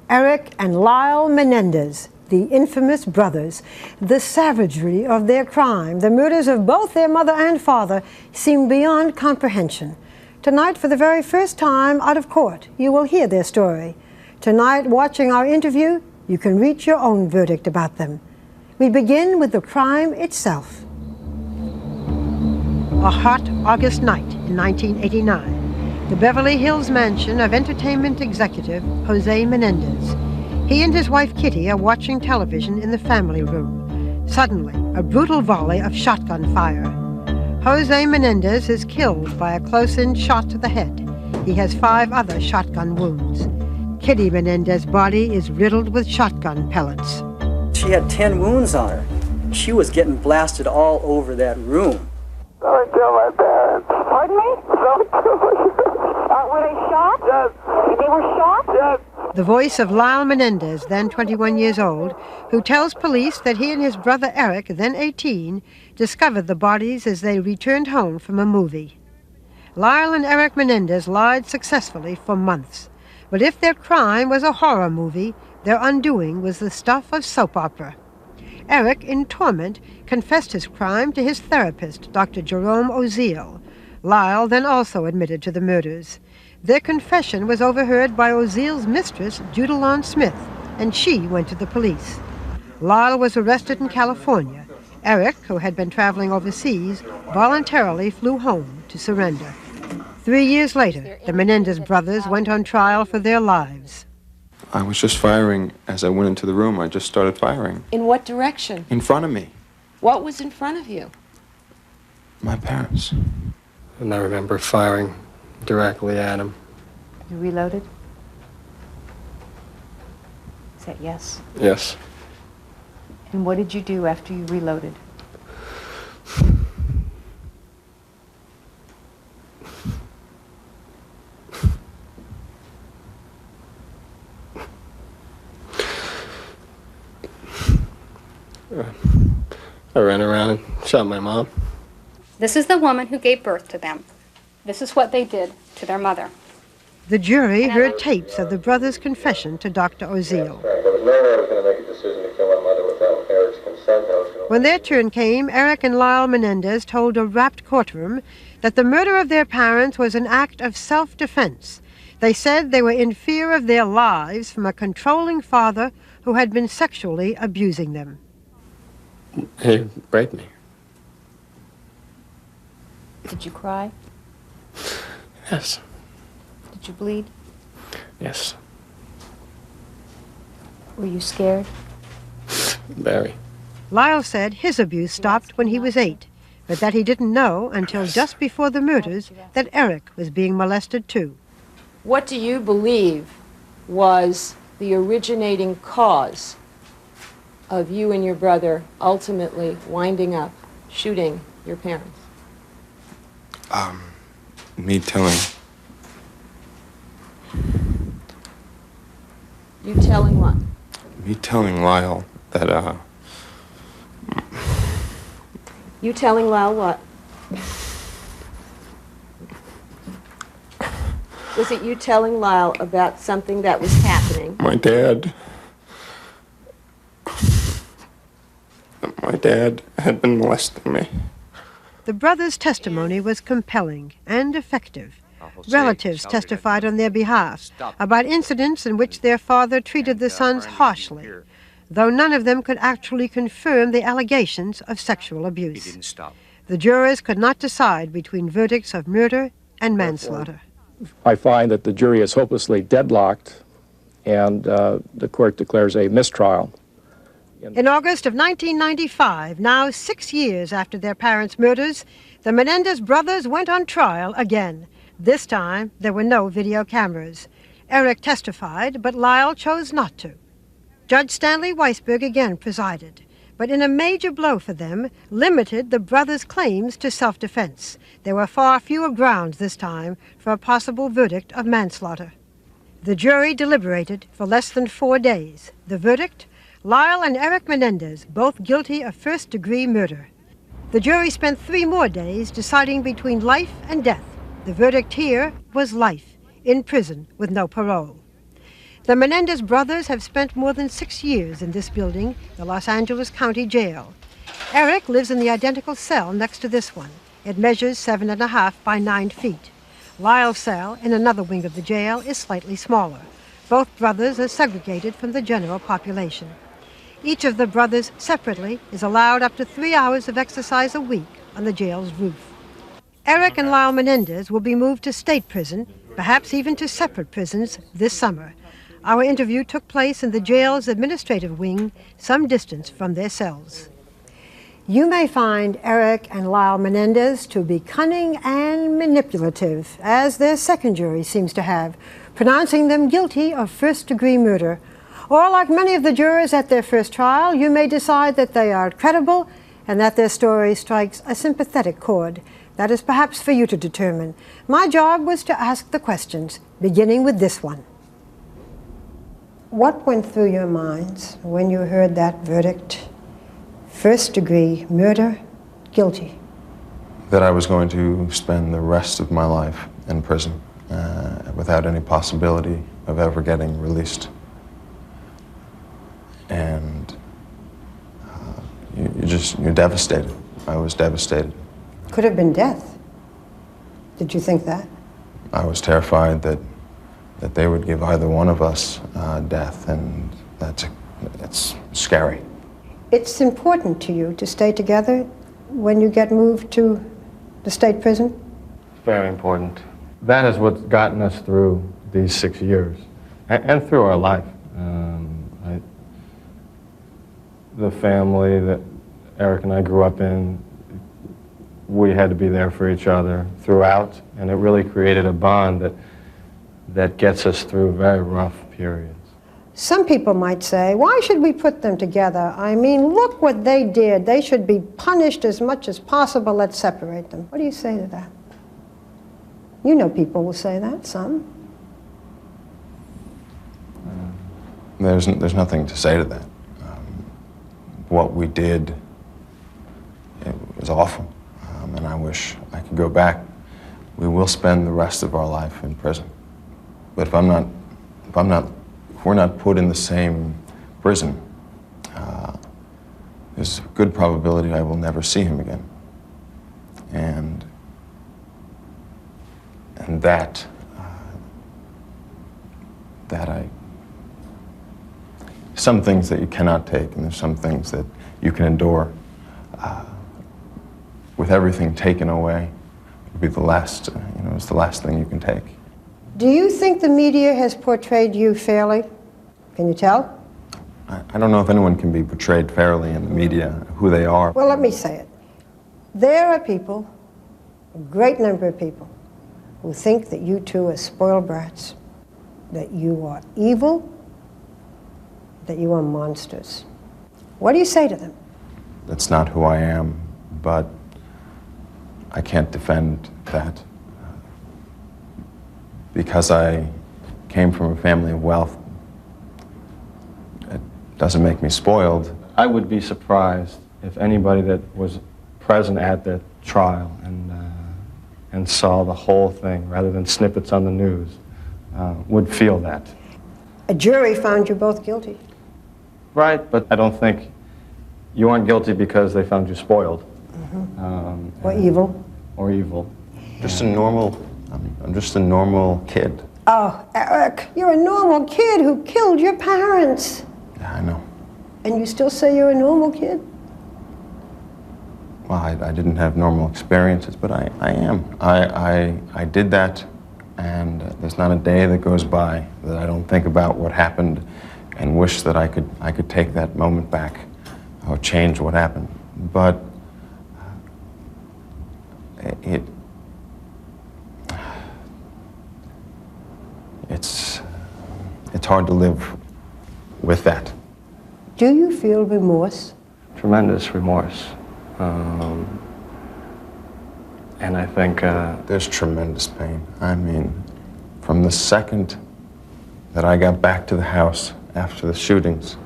Eric and Lyle Menendez, the infamous brothers. The savagery of their crime, the murders of both their mother and father, seem beyond comprehension. Tonight, for the very first time out of court, you will hear their story. Tonight, watching our interview, you can reach your own verdict about them. We begin with the crime itself. A hot August night in 1989, the Beverly Hills mansion of entertainment executive Jose Menendez. He and his wife Kitty are watching television in the family room. Suddenly, a brutal volley of shotgun fire. Jose Menendez is killed by a close-in shot to the head. He has 5 other shotgun wounds. Kitty Menendez's body is riddled with shotgun pellets. She had 10 wounds on her. She was getting blasted all over that room. Don't kill my parents. Pardon me? Don't kill my parents. Were they shot? Yes. They were shot? Yes. The voice of Lyle Menendez, then 21 years old, who tells police that he and his brother Eric, then 18, discovered the bodies as they returned home from a movie. Lyle and Eric Menendez lied successfully for months. But if their crime was a horror movie, their undoing was the stuff of soap opera. Eric, in torment, confessed his crime to his therapist, Dr. Jerome Oziel. Lyle then also admitted to the murders. Their confession was overheard by Oziel's mistress, Judalon Smith, and she went to the police. Lyle was arrested in California. Eric, who had been traveling overseas, voluntarily flew home to surrender. 3 years later, the Menendez brothers went on trial for their lives. I was just firing as I went into the room. I just started firing. In what direction? In front of me. What was in front of you? My parents. And I remember firing directly at him. You reloaded? Is that yes? Yes. And what did you do after you reloaded? I ran around and shot my mom. This is the woman who gave birth to them. This is what they did to their mother. The jury heard tapes of the brothers' confession to Dr. Oziel. When their turn came, Eric and Lyle Menendez told a rapt courtroom that the murder of their parents was an act of self-defense. They said they were in fear of their lives from a controlling father who had been sexually abusing them. He raped me. Did you cry? Yes. Did you bleed? Yes. Were you scared? Very. Lyle said his abuse stopped when he was 8, but that he didn't know until just before the murders that Eric was being molested too. What do you believe was the originating cause of you and your brother ultimately winding up shooting your parents? Me telling. You telling what? Me telling Lyle that, You telling Lyle what? Was it you telling Lyle about something that was happening? My dad had been molesting me. The brothers' testimony was compelling and effective. Relatives testified on their behalf about incidents in which their father treated the sons harshly, though none of them could actually confirm the allegations of sexual abuse. The jurors could not decide between verdicts of murder and manslaughter. I find that the jury is hopelessly deadlocked, and the court declares a mistrial. In August of 1995, now 6 years after their parents' murders, the Menendez brothers went on trial again. This time, there were no video cameras. Eric testified, but Lyle chose not to. Judge Stanley Weisberg again presided, but in a major blow for them, limited the brothers' claims to self-defense. There were far fewer grounds this time for a possible verdict of manslaughter. The jury deliberated for less than 4 days. The verdict? Lyle and Eric Menendez, both guilty of first-degree murder. The jury spent 3 more days deciding between life and death. The verdict here was life, in prison with no parole. The Menendez brothers have spent more than 6 years in this building, the Los Angeles County Jail. Eric lives in the identical cell next to this one. It measures 7.5 by 9 feet. Lyle's cell, in another wing of the jail, is slightly smaller. Both brothers are segregated from the general population. Each of the brothers separately is allowed up to 3 hours of exercise a week on the jail's roof. Eric and Lyle Menendez will be moved to state prison, perhaps even to separate prisons, this summer. Our interview took place in the jail's administrative wing, some distance from their cells. You may find Eric and Lyle Menendez to be cunning and manipulative, as their second jury seems to have, pronouncing them guilty of first-degree murder. Or, like many of the jurors at their first trial, you may decide that they are credible and that their story strikes a sympathetic chord. That is perhaps for you to determine. My job was to ask the questions, beginning with this one. What went through your minds when you heard that verdict? First-degree murder, guilty. That I was going to spend the rest of my life in prison without any possibility of ever getting released. And you're devastated. I was devastated. Could have been death. Did you think that? I was terrified that they would give either one of us death, and it's scary. It's important to you to stay together when you get moved to the state prison? Very important. That is what's gotten us through these 6 years and through our life. The family that Eric and I grew up in, we had to be there for each other throughout, and it really created a bond that gets us through very rough periods. Some people might say, why should we put them together? I mean, look what they did. They should be punished as much as possible. Let's separate them. What do you say to that? You know people will say that, some. There's nothing to say to that. What we did, it was awful, and I wish I could go back. We will spend the rest of our life in prison. But if we're not put in the same prison, there's a good probability I will never see him again. And some things that you cannot take, and there's some things that you can endure. With everything taken away, it would be the last, it's the last thing you can take. Do you think the media has portrayed you fairly? Can you tell? I don't know if anyone can be portrayed fairly in the media, who they are. Well, let me say it. There are people, a great number of people, who think that you two are spoiled brats, that you are evil, that you are monsters. What do you say to them? That's not who I am, but I can't defend that. Because I came from a family of wealth, it doesn't make me spoiled. I would be surprised if anybody that was present at that trial and saw the whole thing rather than snippets on the news would feel that. A jury found you both guilty. Right, but I don't think you aren't guilty because they found you spoiled. Or evil. Or evil. Just a normal, I'm just a normal kid. Oh, Eric, you're a normal kid who killed your parents. Yeah, I know. And you still say you're a normal kid? Well, I didn't have normal experiences, but I am. I did that, and there's not a day that goes by that I don't think about what happened and wish that I could take that moment back or change what happened. But it's hard to live with that. Do you feel remorse? Tremendous remorse. And I think... There's tremendous pain. I mean, from the second that I got back to the house after the shootings,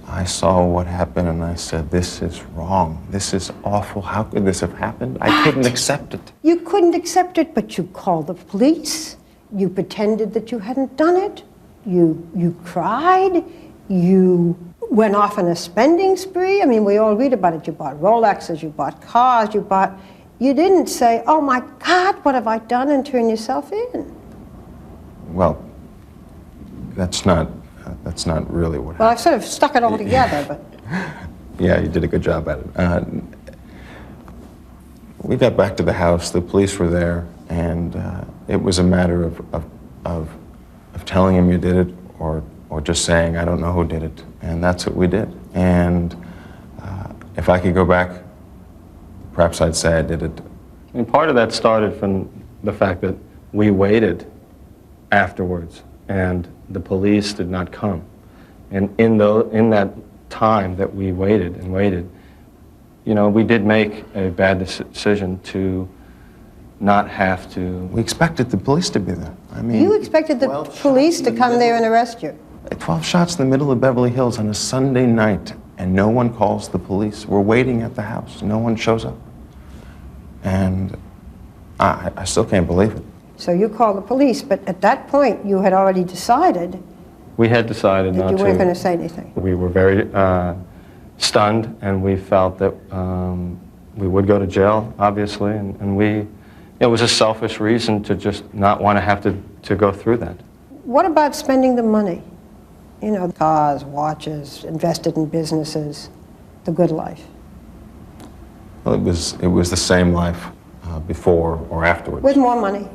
I saw what happened and I said, this is wrong. This is awful. How could this have happened? I couldn't accept it. You couldn't accept it, but you called the police. You pretended that you hadn't done it. You cried? You went off on a spending spree? I mean, we all read about it. You bought Rolexes, you bought cars, you didn't say, oh my God, what have I done, and turn yourself in. Well, that's not really what happened. Well, I've sort of stuck it all together, but... Yeah, you did a good job at it. We got back to the house, the police were there, and it was a matter of telling him you did it, or just saying, I don't know who did it. And that's what we did. And if I could go back, perhaps I'd say I did it. And part of that started from the fact that we waited afterwards, and the police did not come. And in that time that we waited and waited, you know, we did make a bad decision to not have to... We expected the police to be there. I mean... You expected the police to come there and arrest you? 12 shots in the middle of Beverly Hills on a Sunday night, and no one calls the police. We're waiting at the house. No one shows up. And I still can't believe it. So you called the police, but at that point you had already decided... We had decided not to... You weren't going to say anything. We were very stunned, and we felt that we would go to jail, obviously, and it was a selfish reason to just not want to have to go through that. What about spending the money? You know, cars, watches, invested in businesses, the good life. Well, it was the same life before or afterwards. With more money?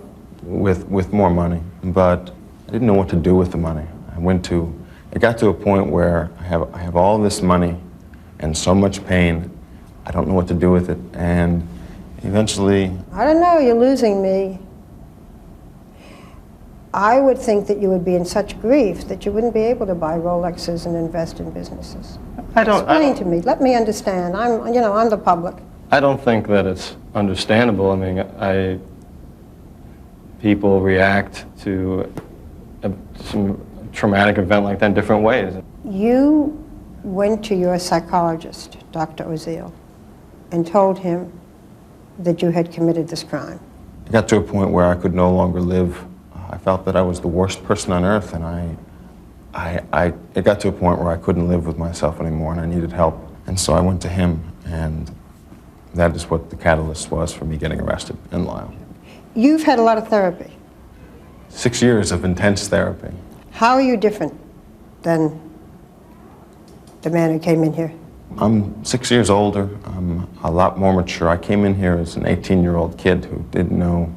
With more money, but I didn't know what to do with the money. It got to a point where I have all this money and so much pain, I don't know what to do with it, and eventually... I don't know, you're losing me. I would think that you would be in such grief that you wouldn't be able to buy Rolexes and invest in businesses. Explain to me, let me understand. I'm the public. I don't think that it's understandable. I mean, people react to some traumatic event like that in different ways. You went to your psychologist, Dr. Oziel, and told him that you had committed this crime. It got to a point where I could no longer live. I felt that I was the worst person on earth, and it got to a point where I couldn't live with myself anymore, and I needed help. And so I went to him, and that is what the catalyst was for me getting arrested in Lyle. You've had a lot of therapy. 6 years of intense therapy. How are you different than the man who came in here? I'm 6 years older. I'm a lot more mature. I came in here as an 18-year-old kid who didn't know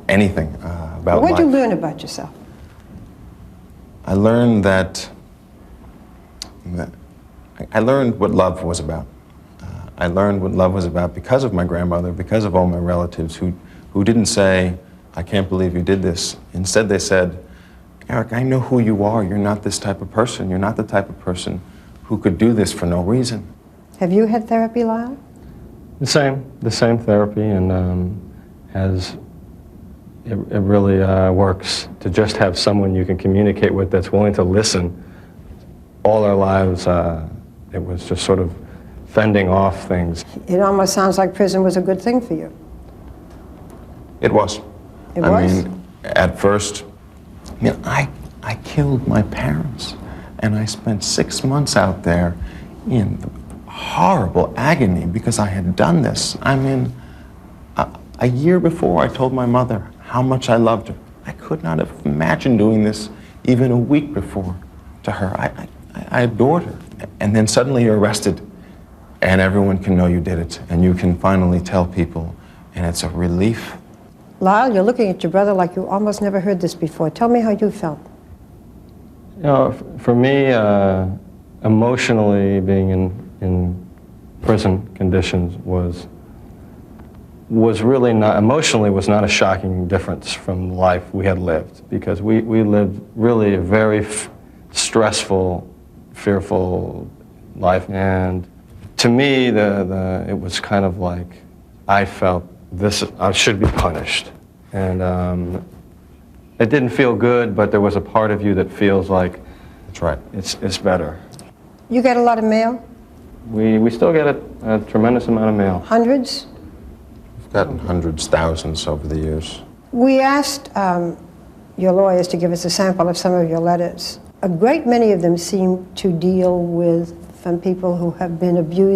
anything about life. What did you learn about yourself? I learned I learned what love was about. I learned what love was about because of my grandmother, because of all my relatives who didn't say, I can't believe you did this. Instead, they said, Eric, I know who you are. You're not this type of person. You're not the type of person who could do this for no reason. Have you had therapy, Lyle? The same therapy, and it really works to just have someone you can communicate with that's willing to listen. All our lives, it was just sort of fending off things. It almost sounds like prison was a good thing for you. It was. It was? I mean, at first, I killed my parents, and I spent 6 months out there in horrible agony because I had done this. I mean, a year before, I told my mother how much I loved her. I could not have imagined doing this even a week before to her. I adored her. And then suddenly you're arrested, and everyone can know you did it, and you can finally tell people, and it's a relief. Lyle, you're looking at your brother like you almost never heard this before. Tell me how you felt. You know, for me, emotionally being in prison conditions was really not, emotionally was not a shocking difference from the life we had lived, because we lived really a very stressful, fearful life. And to me, it was kind of like I felt I should be punished. And it didn't feel good, but there was a part of you that feels like That's right. It's better. You get a lot of mail? We still get a tremendous amount of mail. Hundreds? We've gotten hundreds, thousands over the years. We asked your lawyers to give us a sample of some of your letters. A great many of them seem to deal with from people who have been abused